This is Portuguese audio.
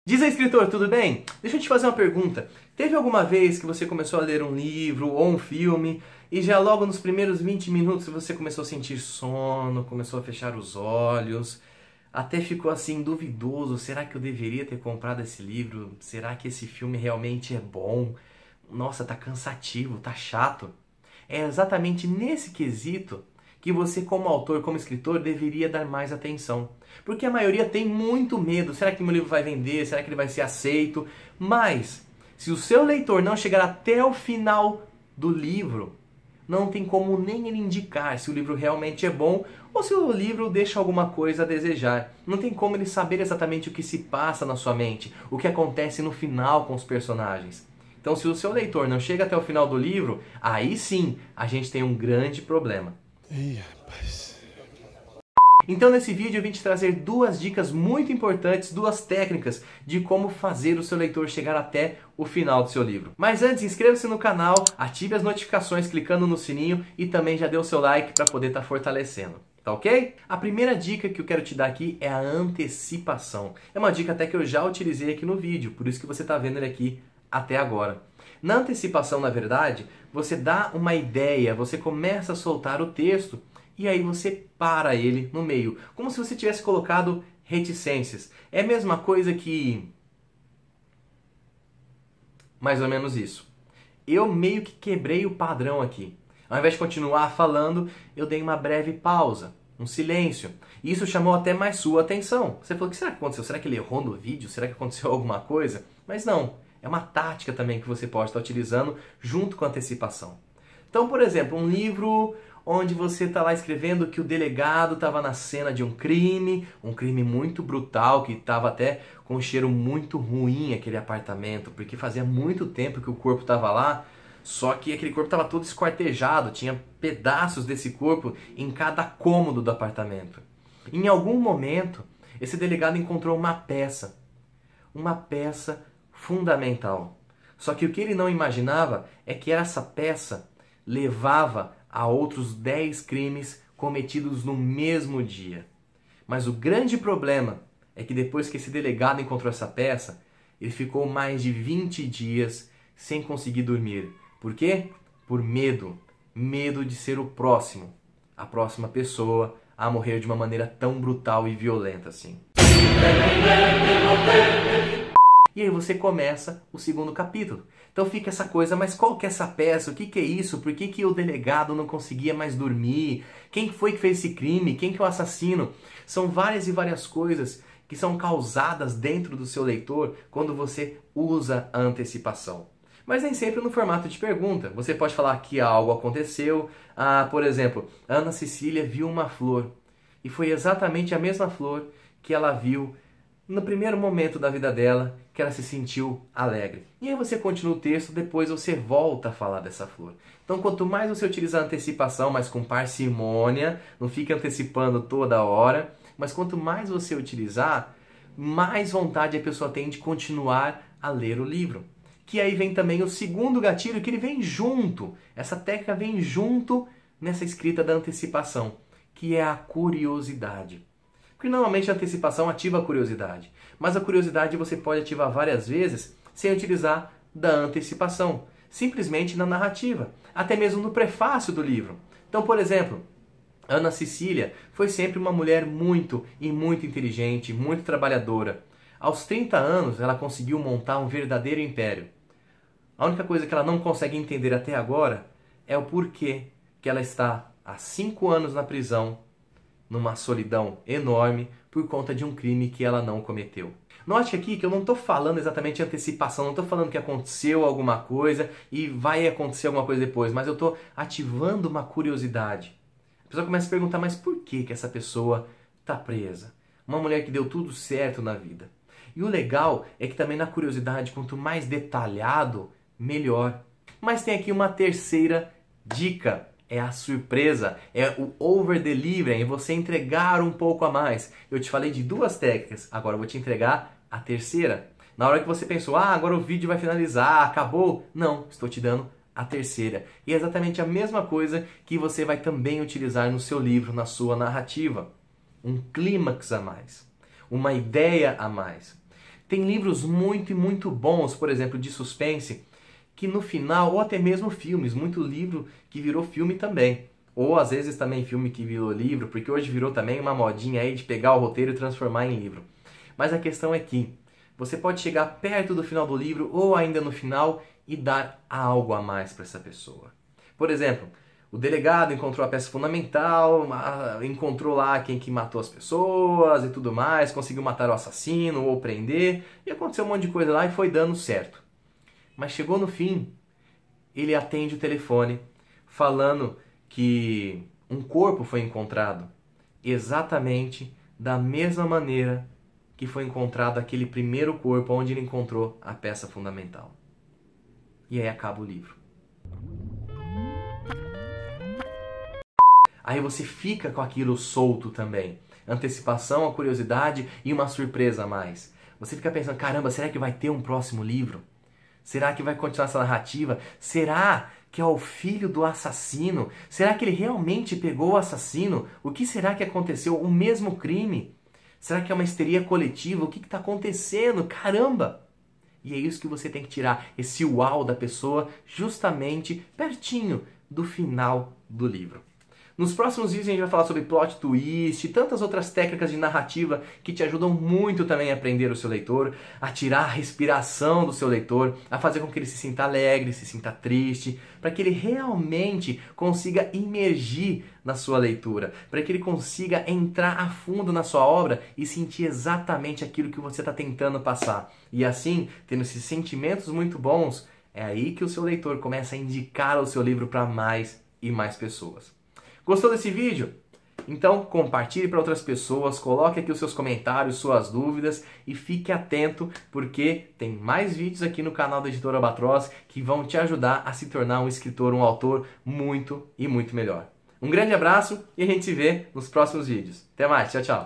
Diz aí, escritor, tudo bem? Deixa eu te fazer uma pergunta. Teve alguma vez que você começou a ler um livro ou um filme e já logo nos primeiros 20 minutos você começou a sentir sono, começou a fechar os olhos, até ficou assim duvidoso, será que eu deveria ter comprado esse livro? Será que esse filme realmente é bom? Nossa, tá cansativo, tá chato. É exatamente nesse quesito que você, como autor, como escritor, deveria dar mais atenção. Porque a maioria tem muito medo. Será que meu livro vai vender? Será que ele vai ser aceito? Mas, se o seu leitor não chegar até o final do livro, não tem como nem ele indicar se o livro realmente é bom ou se o livro deixa alguma coisa a desejar. Não tem como ele saber exatamente o que se passa na sua mente, o que acontece no final com os personagens. Então, se o seu leitor não chega até o final do livro, aí sim a gente tem um grande problema. Ih, rapaz. Então nesse vídeo eu vim te trazer duas dicas muito importantes, duas técnicas de como fazer o seu leitor chegar até o final do seu livro. Mas antes, inscreva-se no canal, ative as notificações clicando no sininho e também já dê o seu like para poder estar fortalecendo. Tá ok? A primeira dica que eu quero te dar aqui é a antecipação. É uma dica até que eu já utilizei aqui no vídeo, por isso que você está vendo ele aqui até agora. Na antecipação, na verdade, você dá uma ideia, você começa a soltar o texto e aí você para ele no meio, como se você tivesse colocado reticências. É a mesma coisa que... mais ou menos isso. Eu meio que quebrei o padrão aqui. Ao invés de continuar falando, eu dei uma breve pausa, um silêncio. E isso chamou até mais sua atenção. Você falou, o que será que aconteceu? Será que ele errou no vídeo? Será que aconteceu alguma coisa? Mas não, é uma tática também que você pode estar utilizando junto com a antecipação. Então, por exemplo, um livro onde você está lá escrevendo que o delegado estava na cena de um crime muito brutal, que estava até com um cheiro muito ruim aquele apartamento, porque fazia muito tempo que o corpo estava lá, só que aquele corpo estava todo esquartejado, tinha pedaços desse corpo em cada cômodo do apartamento. Em algum momento, esse delegado encontrou uma peça fundamental. Só que o que ele não imaginava é que essa peça levava a outros 10 crimes cometidos no mesmo dia. Mas o grande problema é que depois que esse delegado encontrou essa peça, ele ficou mais de 20 dias sem conseguir dormir. Por quê? Por medo. Medo de ser o próximo, a próxima pessoa a morrer de uma maneira tão brutal e violenta assim. E aí você começa o segundo capítulo. Então fica essa coisa, mas qual que é essa peça? O que que é isso? Por que que o delegado não conseguia mais dormir? Quem foi que fez esse crime? Quem que é o assassino? São várias e várias coisas que são causadas dentro do seu leitor quando você usa a antecipação. Mas nem sempre no formato de pergunta. Você pode falar que algo aconteceu. Por exemplo, Ana Cecília viu uma flor. E foi exatamente a mesma flor que ela viu no primeiro momento da vida dela, que ela se sentiu alegre. E aí você continua o texto, depois você volta a falar dessa flor. Então quanto mais você utilizar a antecipação, mas com parcimônia, não fica antecipando toda hora, mas quanto mais você utilizar, mais vontade a pessoa tem de continuar a ler o livro. Que aí vem também o segundo gatilho, que ele vem junto. Essa técnica vem junto nessa escrita da antecipação, que é a curiosidade. Porque normalmente a antecipação ativa a curiosidade. Mas a curiosidade você pode ativar várias vezes sem utilizar da antecipação. Simplesmente na narrativa. Até mesmo no prefácio do livro. Então, por exemplo, Ana Cecília foi sempre uma mulher muito inteligente, muito trabalhadora. Aos 30 anos ela conseguiu montar um verdadeiro império. A única coisa que ela não consegue entender até agora é o porquê que ela está há 5 anos na prisão, numa solidão enorme por conta de um crime que ela não cometeu. Note aqui que eu não estou falando exatamente de antecipação, não estou falando que aconteceu alguma coisa e vai acontecer alguma coisa depois, mas eu estou ativando uma curiosidade. A pessoa começa a perguntar, mas por que que essa pessoa está presa? Uma mulher que deu tudo certo na vida. E o legal é que também na curiosidade, quanto mais detalhado, melhor. Mas tem aqui uma terceira dica. É a surpresa, é o over-delivery, é você entregar um pouco a mais. Eu te falei de duas técnicas, agora eu vou te entregar a terceira. Na hora que você pensou, agora o vídeo vai finalizar, acabou. Não, estou te dando a terceira. E é exatamente a mesma coisa que você vai também utilizar no seu livro, na sua narrativa. Um clímax a mais, uma ideia a mais. Tem livros muito e muito bons, por exemplo, de suspense, que no final, ou até mesmo filmes, muito livro que virou filme também. Ou às vezes também filme que virou livro, porque hoje virou também uma modinha aí de pegar o roteiro e transformar em livro. Mas a questão é que você pode chegar perto do final do livro ou ainda no final e dar algo a mais para essa pessoa. Por exemplo, o delegado encontrou a peça fundamental, encontrou lá quem que matou as pessoas e tudo mais, conseguiu matar o assassino ou prender, e aconteceu um monte de coisa lá e foi dando certo. Mas chegou no fim, ele atende o telefone falando que um corpo foi encontrado exatamente da mesma maneira que foi encontrado aquele primeiro corpo onde ele encontrou a peça fundamental. E aí acaba o livro. Aí você fica com aquilo solto também. Antecipação, a curiosidade e uma surpresa a mais. Você fica pensando, caramba, será que vai ter um próximo livro? Será que vai continuar essa narrativa? Será que é o filho do assassino? Será que ele realmente pegou o assassino? O que será que aconteceu? O mesmo crime? Será que é uma histeria coletiva? O que está acontecendo? Caramba! E é isso que você tem que tirar, esse uau da pessoa, justamente pertinho do final do livro. Nos próximos vídeos a gente vai falar sobre plot twist e tantas outras técnicas de narrativa que te ajudam muito também a aprender o seu leitor, a tirar a respiração do seu leitor, a fazer com que ele se sinta alegre, se sinta triste, para que ele realmente consiga imergir na sua leitura, para que ele consiga entrar a fundo na sua obra e sentir exatamente aquilo que você está tentando passar. E assim, tendo esses sentimentos muito bons, é aí que o seu leitor começa a indicar o seu livro para mais e mais pessoas. Gostou desse vídeo? Então compartilhe para outras pessoas, coloque aqui os seus comentários, suas dúvidas e fique atento porque tem mais vídeos aqui no canal da Editora Albatroz que vão te ajudar a se tornar um escritor, um autor muito e muito melhor. Um grande abraço e a gente se vê nos próximos vídeos. Até mais, tchau, tchau!